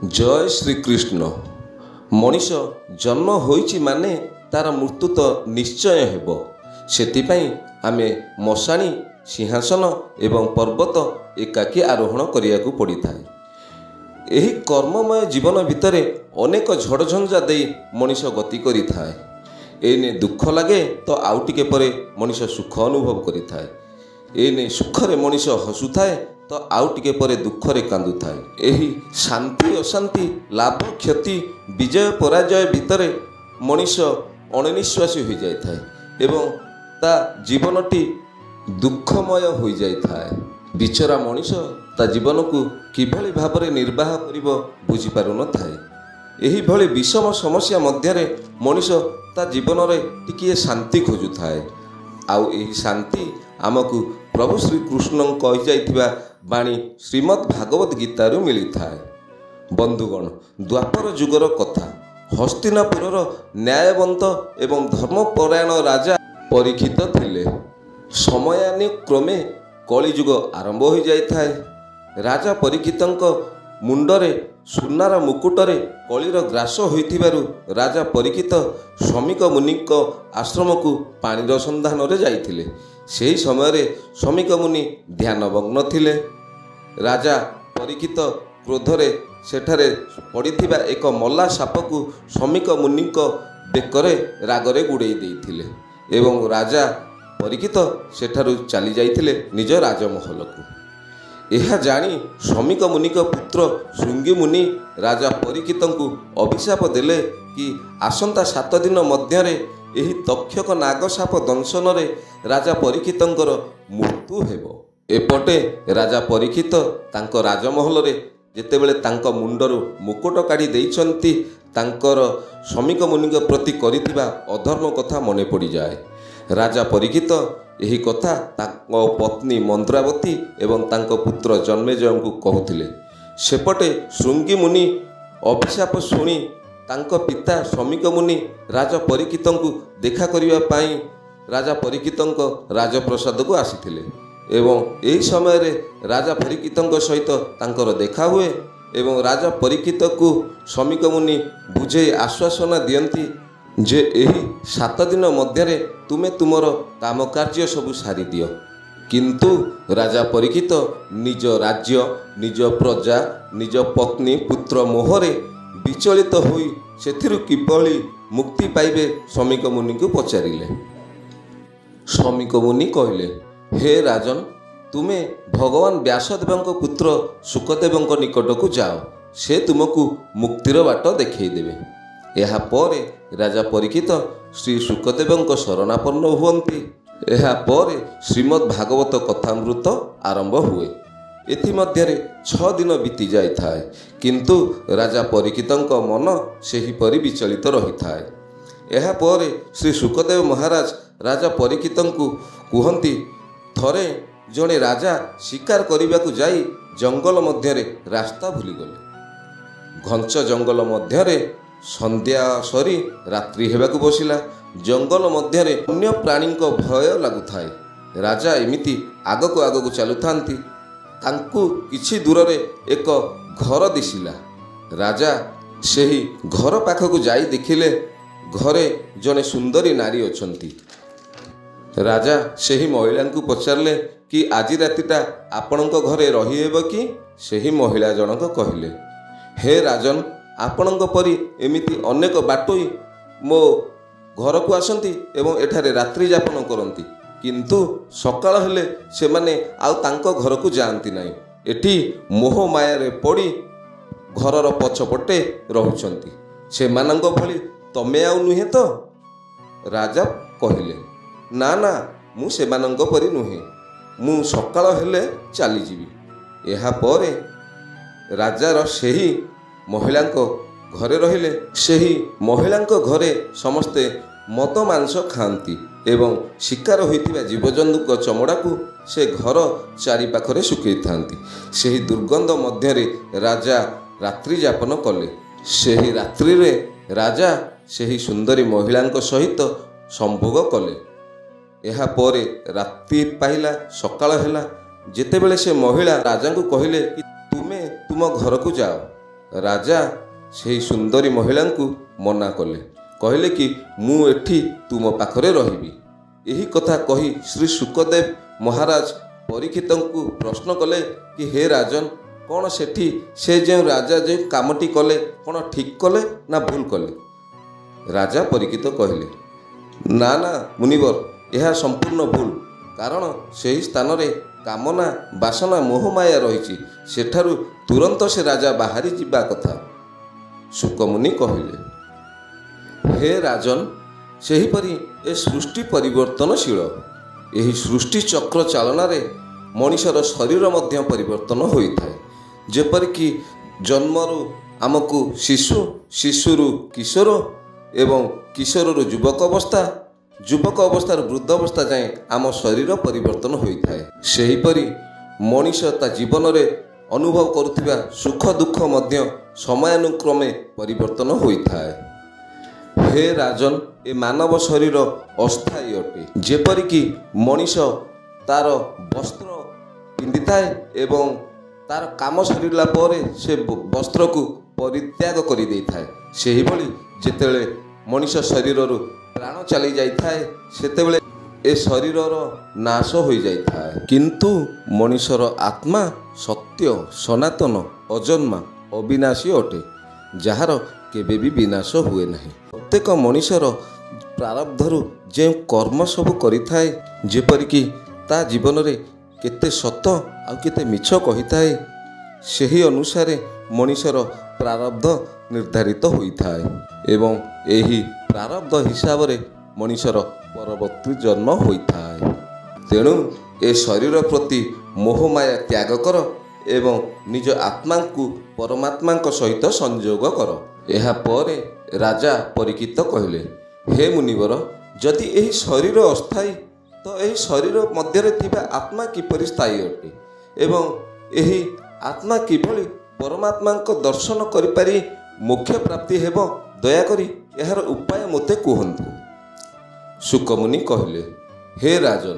जय श्रीकृष्ण। मनीष जन्म होइछि माने तार मृत्यु तो निश्चय हेब। सेतिपाई आमे मशाणी सिंहासन एवं पर्वत एकाकी आरोहण करियाकू पड़ी थाए। एही कर्ममय जीवन भितरे अनेक झड़झंझा देई मनीष गति करि थाए। एने दुख लगे तो आउ टिके परे मनीष सुख अनुभव करि थाए। एने सुखरे मनीष हसुथाए तो आउ टिके परे दुखरे कांदु थाए। एही शांति अशांति लाभ क्षति विजय पराजय भितरे मनीष अनिश्वासी हो जाए थाए एवं ता जीवनटी दुखमय हो जाए थाए। बिचरा मनीष ता जीवन को किभली भाबरे निर्वाह करिबो बुझी पारु न थाए। एही भली विषम समस्या मध्यरे मनीष ता जीवन रे टिकिए शांति खोजु थाए। आउ एही शांति आमको प्रभु श्रीकृष्ण कहि जाइथिबा बाणी श्रीमद् भागवत गीतारू मिली थाए। बंधुगण, द्वापर जुगर कथा। हस्तिनापुरर न्यायवंत एवं धर्मपरायण राजा परीक्षित थिले। समयानुक्रमे कलिजुग आरंभ हो जाइथाए। राजा परीक्षितଙ୍କ मुंडरे सुनार मुकुटरे कलिर ग्रास होइथिबारु राजा परीक्षित शमिक मुनिक आश्रम को पानीर सन्धान रे जाइथिले। सेही समय शमिक मुनि ध्यानभग्न थिले। राजा परीक्षित क्रोधरे सेठारे पड़िथिबा एक मल्ला साप को शमिक मुनिक बेकरे रागरे गुड़ेई देइथिले एवं राजा परीक्षित सेठारु चली जाइथिले निज राजमहल को। यह जानी शमिक मुनिक पुत्र शृंगी मुनि राजा परीक्षित को अभिशाप देले कि आसंता 7 दिन मध्यरे एही तक्षक नागसाप दंशन रे राजा परीक्षितंकर मृत्यु हेबो। एपटे राजा परीक्षित तांको राजमहल रे जेतेबेले तांको मुंडरू मुकुट काढ़ी देइछंती तांकर शमिक मुनिक प्रति करिथिबा अधर्म कथा मने पड़ी जाए। राजा परीक्षित एही कथा तांको पत्नी मंद्रावती एवं तांको पुत्र जन्मेजय को कहूथिले। सेपटे शृंगी मुनि अभिशाप शुणी तांको पिता शमिक मुनि राजा परीक्षित को देखा करिबा पाई राजा परीक्षित राजप्रसाद को आसीथिले एवं एही समय रे राजा परीक्षित सहित तांकर देखा हुए एवं राजा परीक्षित को शमिक मुनि बुझे आश्वासना दियंती जे एही 7 दिन मध्यरे तुमे तुमर काम कार्य सबु सारी दियो। किंतु राजा परीक्षित निज राज्य निज प्रजा निज पत्नी पुत्र मोहरे विचलित होई सेथिरु किपली मुक्ति पाइबे शमिक मुनि को पचारिले। शमिक मुनि कहले, हे राजन, तुमे भगवान व्यासदेव पुत्र सुखदेव निकट को जाओ, से तुमको मुक्तिर बाट देखई देबे। एहा परे राजा परीक्षित श्री सुखदेव शरणापन्न हुअन्ति। एहा परे श्रीमद् भागवत कथामृत आरंभ हुए। एथिमध्यरे 6 दिन बीती जाई थाए किंतु राजा परीक्षितଙ୍କ मन सेहीपरि विचलित रही थाए। एहा परे श्री सुखदेव महाराज राजा परीक्षितଙ୍କୁ कुहंती, थरे जणे राजा शिकार करिबाकू जाई जंगल मध्यरे रास्ता भूलीगले। घंच जंगल मध्यरे संध्या सरी रात्रि हेबाकू बसिला। जंगल मध्यरे अन्य प्राणीଙ୍କ भय लागुथाए। राजा एमिति आगको आगको चलुथांती। तांकू किछि दूर रे एक घर दिसिला। राजा सेही घर पाखकू जाई देखिले घरे जने सुंदरी नारी अछंती। राजा सेही महिला को पचारले कि आजी रातिटा आपणक घरे रही हेब कि? सेही महिला जनक कहिले, हे राजन, आपणक परि एमिति अनेक बाटोई मो घर को आसंती एवं एठारे रात्रि यापन करंती, किंतु सकाळ हेले सेमाने आउ तांको घर को जाआंती नाही। एठी मोह माया रे पड़ी घरर पछपटे रहुचंती। सेमानंग भली तमे आउ नुहे तो? राजा कहिले, ना ना, मु सेमानंग परि नुहे, मु सकाळ हेले चली जीवी। एहा परे राजार सेही महिलांको घरे रहिले। सेही महिलांको घरे समस्ते मद मांस खाती एवं शिकार होइतिबा जीवजंतुक चमड़ा को से घर चारि पाखरे सुखई थांती। सेही दुर्गंध मध्यरे राजा रात्रि यापन कले। सेही रात्रि रे राजा सेही सुंदरी महिलांको सहित संभोग कले। एहा परे रात्रि पाइला, सकाळ हेला। जेतेबेले से महिला राजा को कहिले कि तुमे तुम घर को जाओ, ରାଜା ସେହି ସୁନ୍ଦରୀ ମହିଳାଙ୍କୁ ମନା କଲେ, କହିଲେ କି ମୁଁ ଏଠି ତୁମ ପାଖରେ ରହିବି। ଏହି କଥା କହି ଶ୍ରୀ ଶୁକଦେବ ମହାରାଜ ପରୀକ୍ଷିତଙ୍କୁ ପ୍ରଶ୍ନ କଲେ କି ହେ ରାଜନ, କ'ଣ ସେଠି ସେ ଯେଉଁ ରାଜା ଯେଉଁ କାମଟି କଲେ କ'ଣ ଠିକ୍ କଲେ ନା ଭୁଲ କଲେ? ରାଜା ପରୀକ୍ଷିତ କହିଲେ, ନା ନା ମୁନିବର, ଏହା ସମ୍ପୂର୍ଣ୍ଣ ଭୁଲ। କାରଣ ସେହି ସ୍ଥାନରେ କାମନା ବାସନା ମୋହମାୟା ରହିଛି। ସେଠାରୁ ତୁରନ୍ତ ସେ ରାଜା ବାହାରି ଯିବା କଥା। ଶୁକମୁନି କହିଲେ, ହେ ରାଜନ, ସେହିପରି ଏ ସୃଷ୍ଟି ପରିବର୍ତ୍ତନଶୀଳ। ଏହି ସୃଷ୍ଟି ଚକ୍ର ଚାଳନାରେ ମଣିଷର ଶରୀର ମଧ୍ୟ ପରିବର୍ତ୍ତନ ହୋଇଥାଏ। ଯେପରିକି ଜନ୍ମରୁ ଆମକୁ ଶିଶୁ, ଶିଶୁରୁ କିଶୋର ଏବଂ କିଶୋରରୁ ଯୁବକ ଅବସ୍ଥା, ଯୁବକ ଅବସ୍ଥାରୁ ବୃଦ୍ଧ ଅବସ୍ଥା ଯାଏଁ ଆମ ଶରୀର ପରିବର୍ତ୍ତନ ହୋଇଥାଏ। ସେହିପରି ମଣିଷ ତା ଜୀବନରେ ଅନୁଭବ କରୁଥିବା ସୁଖ ଦୁଃଖ ମଧ୍ୟ ସମୟାନୁକ୍ରମେ ପରିବର୍ତ୍ତନ ହୋଇଥାଏ। ହେ ରାଜନ, ଏ ମାନବ ଶରୀର ଅସ୍ଥାୟୀ ଅଟେ। ଯେପରିକି ମଣିଷ ତାର ବସ୍ତ୍ର ପିନ୍ଧିଥାଏ ଏବଂ ତାର କାମ ସରିଲା ପରେ ସେ ବସ୍ତ୍ରକୁ ପରିତ୍ୟାଗ କରିଦେଇଥାଏ, ସେହିଭଳି ଯେତେବେଳେ ମଣିଷ ଶରୀରରୁ ପ୍ରାଣ ଚାଲି ଯାଇଥାଏ ସେତେବେଳେ ଏ ଶରୀରର ନାଶ ହୋଇଯାଇଥାଏ। କିନ୍ତୁ ମଣିଷର ଆତ୍ମା ସତ୍ୟ, ସନାତନ, ଅଜନ୍ମା, ଅବିନାଶୀ ଅଟେ, ଯାହାର କେବେ ବି ବିନାଶ ହୁଏ ନାହିଁ। ପ୍ରତ୍ୟେକ ମଣିଷର ପ୍ରାରବ୍ଧରୁ ଯେଉଁ କର୍ମ ସବୁ କରିଥାଏ, ଯେପରିକି ତା ଜୀବନରେ କେତେ ସତ ଆଉ କେତେ ମିଛ କହିଥାଏ, ସେହି ଅନୁସାରେ ମଣିଷର ପ୍ରାରବ୍ଧ ନିର୍ଦ୍ଧାରିତ ହୋଇଥାଏ ଏବଂ ଏହି ପ୍ରାରବ୍ଧ ହିସାବରେ ମଣିଷର ପରବର୍ତ୍ତୀ ଜନ୍ମ ହୋଇଥାଏ। ତେଣୁ ଏ ଶରୀର ପ୍ରତି ମୋହମାୟା ତ୍ୟାଗ କର ଏବଂ ନିଜ ଆତ୍ମାଙ୍କୁ ପରମାତ୍ମାଙ୍କ ସହିତ ସଂଯୋଗ କର। ଏହାପରେ ରାଜା ପରୀକ୍ଷିତ କହିଲେ, ହେ ମୁନିବର, ଯଦି ଏହି ଶରୀର ଅସ୍ଥାୟୀ ତ ଏହି ଶରୀର ମଧ୍ୟରେ ଥିବା ଆତ୍ମା କିପରି ସ୍ଥାୟୀ ଅଟେ ଏବଂ ଏହି ଆତ୍ମା କିଭଳି ପରମାତ୍ମାଙ୍କ ଦର୍ଶନ କରିପାରି ମୋକ୍ଷ ପ୍ରାପ୍ତି ହେବ, ଦୟାକରି ଏହାର ଉପାୟ ମୋତେ କୁହନ୍ତୁ। ଶୁକମୁନି କହିଲେ, ହେ ରାଜନ,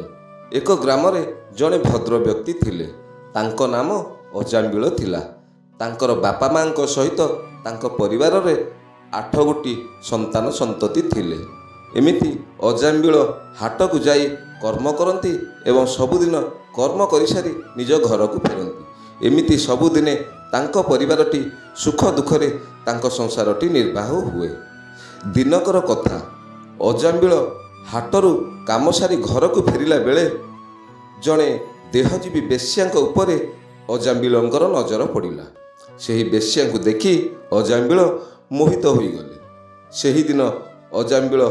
ଏକ ଗ୍ରାମରେ ଜଣେ ଭଦ୍ର ବ୍ୟକ୍ତି ଥିଲେ। ତାଙ୍କ ନାମ ଅଜାମ୍ବିଳ ଥିଲା। ତାଙ୍କର ବାପା ମାଙ୍କ ସହିତ ତାଙ୍କ ପରିବାରରେ 8 ଗୋଟି ସନ୍ତାନ ସନ୍ତତି ଥିଲେ। ଏମିତି ଅଜାମ୍ବିଳ ହାଟକୁ ଯାଇ କର୍ମ କରନ୍ତି ଏବଂ ସବୁଦିନ କର୍ମ କରିସାରି ନିଜ ଘରକୁ ଫେରନ୍ତି। ଏମିତି ସବୁଦିନେ ତାଙ୍କ ପରିବାରଟି ସୁଖ ଦୁଃଖରେ ତାଙ୍କ ସଂସାରଟି ନିର୍ବାହ ହୁଏ। ଦିନକର କଥା, ଅଜାମ୍ବିଳ ହାଟରୁ କାମ ସାରି ଘରକୁ ଫେରିଲା ବେଳେ ଜଣେ ଦେହଜୀବୀ ବେଶ୍ୟାଙ୍କ ଉପରେ ଅଜାମ୍ବିଳଙ୍କର ନଜର ପଡ଼ିଲା। ସେହି ବେଶ୍ୟାଙ୍କୁ ଦେଖି ଅଜାମ୍ବିଳ ମୋହିତ ହୋଇଗଲେ। ସେହିଦିନ ଅଜାମ୍ବିଳ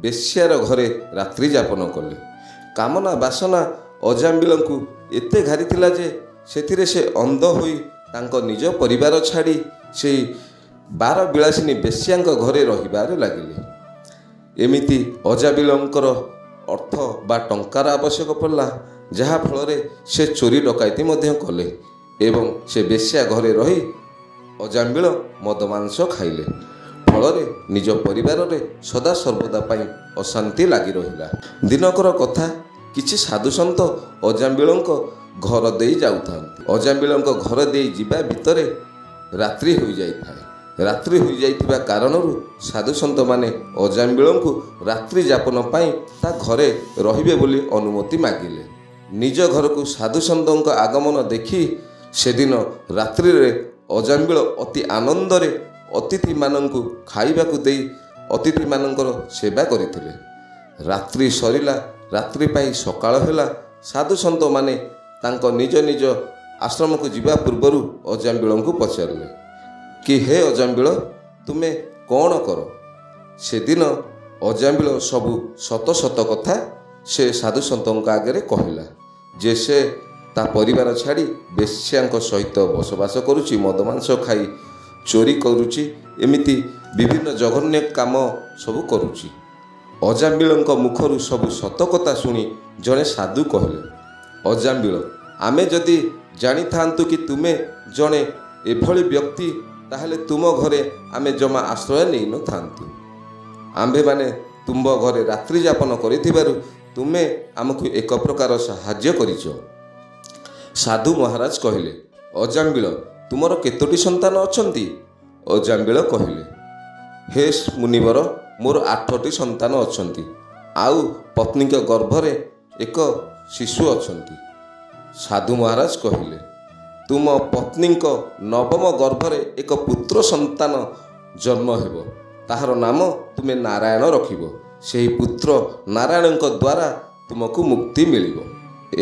ବେଶ୍ୟାର ଘରେ ରାତ୍ରି ଯାପନ କଲେ। କାମନା ବାସନା ଅଜାମ୍ବିଳଙ୍କୁ ଏତେ ଘାରିଥିଲା ଯେ ସେଥିରେ ସେ ଅନ୍ଧ ହୋଇ ତାଙ୍କ ନିଜ ପରିବାର ଛାଡ଼ି ସେହି 12 ବିଳାସିନୀ ବେଶ୍ୟାଙ୍କ ଘରେ ରହିବାରେ ଲାଗିଲେ। ଏମିତି ଅଜାମ୍ବିଳଙ୍କର ଅର୍ଥ ବା ଟଙ୍କାର ଆବଶ୍ୟକ ପଡ଼ିଲା, ଯାହାଫଳରେ ସେ ଚୋରି ଡକାୟତି ମଧ୍ୟ କଲେ ଏବଂ ସେ ବେଶ୍ୟା ଘରେ ରହି ଅଜାମ୍ବିଳ ମଦ ମାଂସ ଖାଇଲେ। ଫଳରେ ନିଜ ପରିବାରରେ ସଦାସର୍ବଦା ପାଇଁ ଅଶାନ୍ତି ଲାଗି ରହିଲା। ଦିନକର କଥା, କିଛି ସାଧୁସନ୍ଥ ଅଜାମ୍ବିଳଙ୍କ ଘର ଦେଇ ଯାଉଥାନ୍ତି। ଅଜାମ୍ବିଳଙ୍କ ଘର ଦେଇ ଯିବା ଭିତରେ ରାତ୍ରି ହୋଇଯାଇଥାଏ। ରାତ୍ରି ହୋଇଯାଇଥିବା କାରଣରୁ ସାଧୁସନ୍ଥମାନେ ଅଜାମ୍ବିଳଙ୍କୁ ରାତ୍ରି ଯାପନ ପାଇଁ ତା ଘରେ ରହିବେ ବୋଲି ଅନୁମତି ମାଗିଲେ। ନିଜ ଘରକୁ ସାଧୁସନ୍ଥଙ୍କ ଆଗମନ ଦେଖି ସେଦିନ ରାତ୍ରିରେ ଅଜାମ୍ବିଳ ଅତି ଆନନ୍ଦରେ ଅତିଥିମାନଙ୍କୁ ଖାଇବାକୁ ଦେଇ ଅତିଥିମାନଙ୍କର ସେବା କରିଥିଲେ। ରାତ୍ରି ସରିଲା, ରାତ୍ରି ପାଇଁ ସକାଳ ହେଲା। ସାଧୁସନ୍ଥମାନେ ତାଙ୍କ ନିଜ ନିଜ ଆଶ୍ରମକୁ ଯିବା ପୂର୍ବରୁ ଅଜାମ୍ବିଳଙ୍କୁ ପଚାରିଲେ କି ହେ ଅଜାମ୍ବିଳ, ତୁମେ କ'ଣ କର? ସେଦିନ ଅଜାମ୍ବିଳ ସବୁ ସତ ସତ କଥା ସେ ସାଧୁସନ୍ଥଙ୍କ ଆଗରେ କହିଲା ଯେ ସେ ତା ପରିବାର ଛାଡ଼ି ବେଶ୍ୟାଙ୍କ ସହିତ ବସବାସ କରୁଛି, ମଦ ମାଂସ ଖାଇ ଚୋରି କରୁଛି, ଏମିତି ବିଭିନ୍ନ ଜଘନ୍ୟ କାମ ସବୁ କରୁଛି। ଅଜାମ୍ବିଳଙ୍କ ମୁଖରୁ ସବୁ ସତ କଥା ଶୁଣି ଜଣେ ସାଧୁ କହିଲେ, ଅଜାମ୍ବିଳ, ଆମେ ଯଦି ଜାଣିଥାନ୍ତୁ କି ତୁମେ ଜଣେ ଏଭଳି ବ୍ୟକ୍ତି, ତାହେଲେ ତୁମ ଘରେ ଆମେ ଜମା ଆଶ୍ରୟ ନେଇନଥାନ୍ତୁ। ଆମ୍ଭେମାନେ ତୁମ୍ଭ ଘରେ ରାତ୍ରି ଯାପନ କରିଥିବାରୁ ତୁମେ ଆମକୁ ଏକ ପ୍ରକାର ସାହାଯ୍ୟ କରିଛ। ସାଧୁ ମହାରାଜ କହିଲେ, ଅଜାମ୍ବିଳ, ତୁମର କେତୋଟି ସନ୍ତାନ ଅଛନ୍ତି? ଅଜାମ୍ବିଳ କହିଲେ, ହେ ମୁନିବର, ମୋର 8ଟି ସନ୍ତାନ ଅଛନ୍ତି, ଆଉ ପତ୍ନୀଙ୍କ ଗର୍ଭରେ ଏକ ଶିଶୁ ଅଛନ୍ତି। ସାଧୁ ମହାରାଜ କହିଲେ, ତୁମ ପତ୍ନୀଙ୍କ 9ମ ଗର୍ଭରେ ଏକ ପୁତ୍ର ସନ୍ତାନ ଜନ୍ମ ହେବ। ତାହାର ନାମ ତୁମେ ନାରାୟଣ ରଖିବ। ସେହି ପୁତ୍ର ନାରାୟଣଙ୍କ ଦ୍ୱାରା ତୁମକୁ ମୁକ୍ତି ମିଳିବ।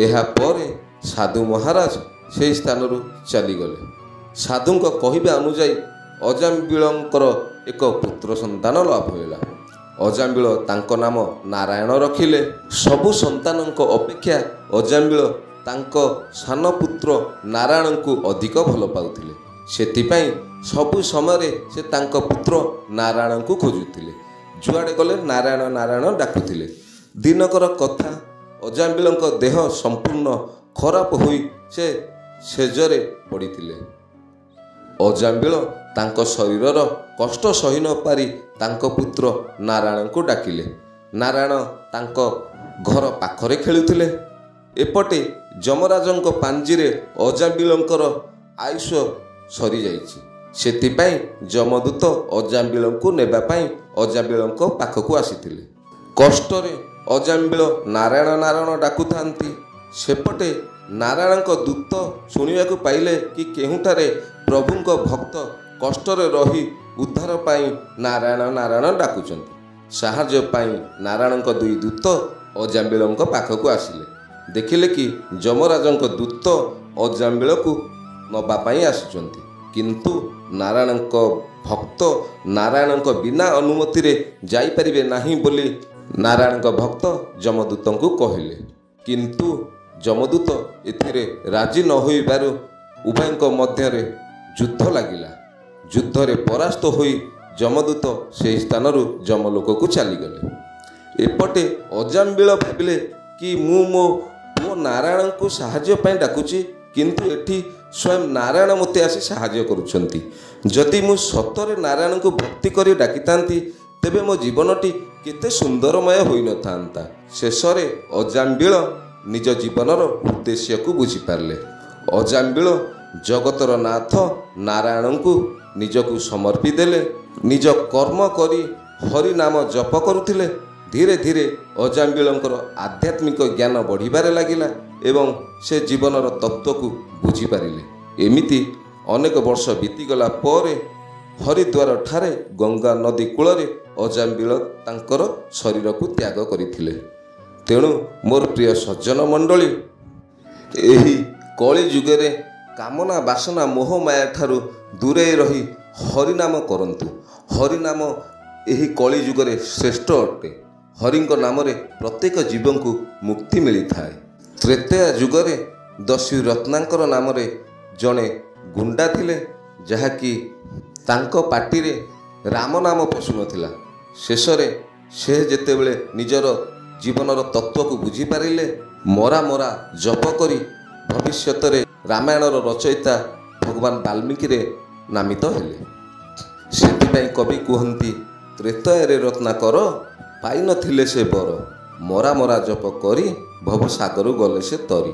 ଏହାପରେ ସାଧୁ ମହାରାଜ ସେହି ସ୍ଥାନରୁ ଚାଲିଗଲେ। ସାଧୁଙ୍କ କହିବା ଅନୁଯାୟୀ ଅଜାମ୍ବିଳଙ୍କର ଏକ ପୁତ୍ର ସନ୍ତାନ ଲାଭ ହେଲା। ଅଜାମ୍ବିଳ ତାଙ୍କ ନାମ ନାରାୟଣ ରଖିଲେ। ସବୁ ସନ୍ତାନଙ୍କ ଅପେକ୍ଷା ଅଜାମ୍ବିଳ ତାଙ୍କ ସାନ ପୁତ୍ର ନାରାୟଣଙ୍କୁ ଅଧିକ ଭଲ ପାଉଥିଲେ। ସେଥିପାଇଁ ସବୁ ସମୟରେ ସେ ତାଙ୍କ ପୁତ୍ର ନାରାୟଣଙ୍କୁ ଖୋଜୁଥିଲେ। ଯୁଆଡ଼େ ଗଲେ ନାରାୟଣ ନାରାୟଣ ଡାକୁଥିଲେ। ଦିନକର କଥା, ଅଜାମ୍ବିଳଙ୍କ ଦେହ ସମ୍ପୂର୍ଣ୍ଣ ଖରାପ ହୋଇ ସେ ଶେଯରେ ପଡ଼ିଥିଲେ। ଅଜାମ୍ବିଳ ତାଙ୍କ ଶରୀରର କଷ୍ଟ ସହି ନ ପାରି ତାଙ୍କ ପୁତ୍ର ନାରାୟଣଙ୍କୁ ଡାକିଲେ। ନାରାୟଣ ତାଙ୍କ ଘର ପାଖରେ ଖେଳୁଥିଲେ। ଏପଟେ ଯମରାଜଙ୍କ ପାଞ୍ଜିରେ ଅଜାମ୍ବିଳଙ୍କର ଆୟୁଷ ସରିଯାଇଛି। ସେଥିପାଇଁ ଯମଦୂତ ଅଜାମ୍ବିଳଙ୍କୁ ନେବା ପାଇଁ ଅଜାମ୍ବିଳଙ୍କ ପାଖକୁ ଆସିଥିଲେ। କଷ୍ଟରେ ଅଜାମ୍ବିଳ ନାରାୟଣ ନାରାୟଣ ଡାକୁଥାନ୍ତି। ସେପଟେ ନାରାୟଣଙ୍କ ଦୂତ ଶୁଣିବାକୁ ପାଇଲେ କି କେଉଁଠାରେ ପ୍ରଭୁଙ୍କ ଭକ୍ତ କଷ୍ଟରେ ରହି ଉଦ୍ଧାର ପାଇଁ ନାରାୟଣ ନାରାୟଣ ଡାକୁଛନ୍ତି। ସାହାଯ୍ୟ ପାଇଁ ନାରାୟଣଙ୍କ 2 ଦୂତ ଅଜାମ୍ବିଳଙ୍କ ପାଖକୁ ଆସିଲେ। ଦେଖିଲେ କି ଯମରାଜଙ୍କ ଦୂତ ଅଜାମ୍ବିଳକୁ ନେବା ପାଇଁ ଆସୁଛନ୍ତି। କିନ୍ତୁ ନାରାୟଣଙ୍କ ଭକ୍ତ ନାରାୟଣଙ୍କ ବିନା ଅନୁମତିରେ ଯାଇପାରିବେ ନାହିଁ ବୋଲି ନାରାୟଣଙ୍କ ଭକ୍ତ ଯମଦୂତଙ୍କୁ କହିଲେ। କିନ୍ତୁ ଯମଦୂତ ଏଥିରେ ରାଜି ନ ହୋଇବାରୁ ଉଭୟଙ୍କ ମଧ୍ୟରେ ଯୁଦ୍ଧ ଲାଗିଲା। ଯୁଦ୍ଧରେ ପରାସ୍ତ ହୋଇ ଯମଦୂତ ସେହି ସ୍ଥାନରୁ ଯମଲୋକକୁ ଚାଲିଗଲେ। ଏପଟେ ଅଜାମ୍ବିଳ ଭାବିଲେ କି ମୁଁ ମୋ ପୁଅ ନାରାୟଣଙ୍କୁ ସାହାଯ୍ୟ ପାଇଁ ଡାକୁଛି, କିନ୍ତୁ ଏଠି ସ୍ୱୟଂ ନାରାୟଣ ମୋତେ ଆସି ସାହାଯ୍ୟ କରୁଛନ୍ତି। ଯଦି ମୁଁ ସତରେ ନାରାୟଣଙ୍କୁ ଭକ୍ତି କରି ଡାକିଥାନ୍ତି, ତେବେ ମୋ ଜୀବନଟି କେତେ ସୁନ୍ଦରମୟ ହୋଇନଥାନ୍ତା। ଶେଷରେ ଅଜାମ୍ବିଳ ନିଜ ଜୀବନର ଉଦ୍ଦେଶ୍ୟକୁ ବୁଝିପାରିଲେ। ଅଜାମ୍ବିଳ ଜଗତର ନାଥ ନାରାୟଣଙ୍କୁ ନିଜକୁ ସମର୍ପି ଦେଲେ। ନିଜ କର୍ମ କରି ହରି ନାମ ଜପ କରୁଥିଲେ। ଧୀରେ ଧୀରେ ଅଜାମ୍ବିଳଙ୍କର ଆଧ୍ୟାତ୍ମିକ ଜ୍ଞାନ ବଢ଼ିବାରେ ଲାଗିଲା ଏବଂ ସେ ଜୀବନର ତତ୍ତ୍ୱକୁ ବୁଝିପାରିଲେ। ଏମିତି ଅନେକ ବର୍ଷ ବିତିଗଲା ପରେ ହରିଦ୍ୱାର ଠାରେ ଗଙ୍ଗା ନଦୀ କୂଳରେ ଅଜାମ୍ବିଳ ତାଙ୍କର ଶରୀରକୁ ତ୍ୟାଗ କରିଥିଲେ। ତେଣୁ ମୋର ପ୍ରିୟ ସଜ୍ଜନ ମଣ୍ଡଳୀ, ଏହି କଳି ଯୁଗରେ କାମନା ବାସନା ମୋହମାୟା ଠାରୁ ଦୂରେଇ ରହି ହରିନାମ କରନ୍ତୁ। ହରିନାମ ଏହି କଳି ଯୁଗରେ ଶ୍ରେଷ୍ଠ ଅଟେ। ହରିଙ୍କ ନାମରେ ପ୍ରତ୍ୟେକ ଜୀବଙ୍କୁ ମୁକ୍ତି ମିଳିଥାଏ। ତ୍ରେତୟା ଯୁଗରେ ଦସ୍ୟୁ ରତ୍ନାଙ୍କର ନାମରେ ଜଣେ ଗୁଣ୍ଡା ଥିଲେ, ଯାହାକି ତାଙ୍କ ପାଟିରେ ରାମ ନାମ ପଶୁନଥିଲା। ଶେଷରେ ସେ ଯେତେବେଳେ ନିଜର ଜୀବନର ତତ୍ତ୍ୱକୁ ବୁଝିପାରିଲେ, ମରା ମରା ଜପ କରି ଭବିଷ୍ୟତରେ ରାମାୟଣର ରଚୟିତା ଭଗବାନ ବାଲ୍ମୀକିରେ ନାମିତ ହେଲେ। ସେଥିପାଇଁ କବି କୁହନ୍ତି, ତ୍ରେତୟାରେ ରତ୍ନାକର ପାଇନଥିଲେ ସେ ବର, ମରା ମରା ଜପ କରି ଭବସାଗରୁ ଗଲେ ସେ ତରି।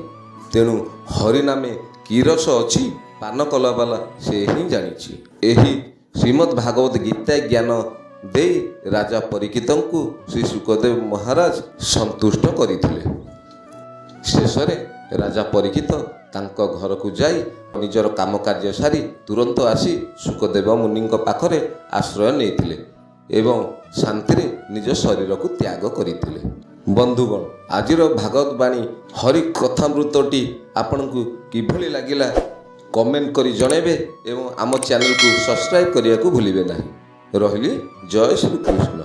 ତେଣୁ ହରିନାମେ କି ରସ ଅଛି, ପାନ କଲାବାଲା ସେ ହିଁ ଜାଣିଛି। ଏହି ଶ୍ରୀମଦ୍ ଭାଗବତ ଗୀତା ଜ୍ଞାନ ଦେଇ ରାଜା ପରୀକ୍ଷିତଙ୍କୁ ଶ୍ରୀ ଶୁକଦେବ ମହାରାଜ ସନ୍ତୁଷ୍ଟ କରିଥିଲେ। ଶେଷରେ ରାଜା ପରୀକ୍ଷିତ ତାଙ୍କ ଘରକୁ ଯାଇ ନିଜର କାମ କାର୍ଯ୍ୟ ସାରି ତୁରନ୍ତ ଆସି ଶୁକଦେବ ମୁନିଙ୍କ ପାଖରେ ଆଶ୍ରୟ ନେଇଥିଲେ ଏବଂ ଶାନ୍ତିରେ ନିଜ ଶରୀରକୁ ତ୍ୟାଗ କରିଥିଲେ। ବନ୍ଧୁଗଣ, ଆଜିର ଭାଗବତ ବାଣୀ ହରି କଥାମୃତଟି ଆପଣଙ୍କୁ କିଭଳି ଲାଗିଲା କମେଣ୍ଟ କରି ଜଣାଇବେ ଏବଂ ଆମ ଚ୍ୟାନେଲକୁ ସବସ୍କ୍ରାଇବ୍ କରିବାକୁ ଭୁଲିବେ ନାହିଁ। ରହିଲି, ଜୟ ଶ୍ରୀକୃଷ୍ଣ।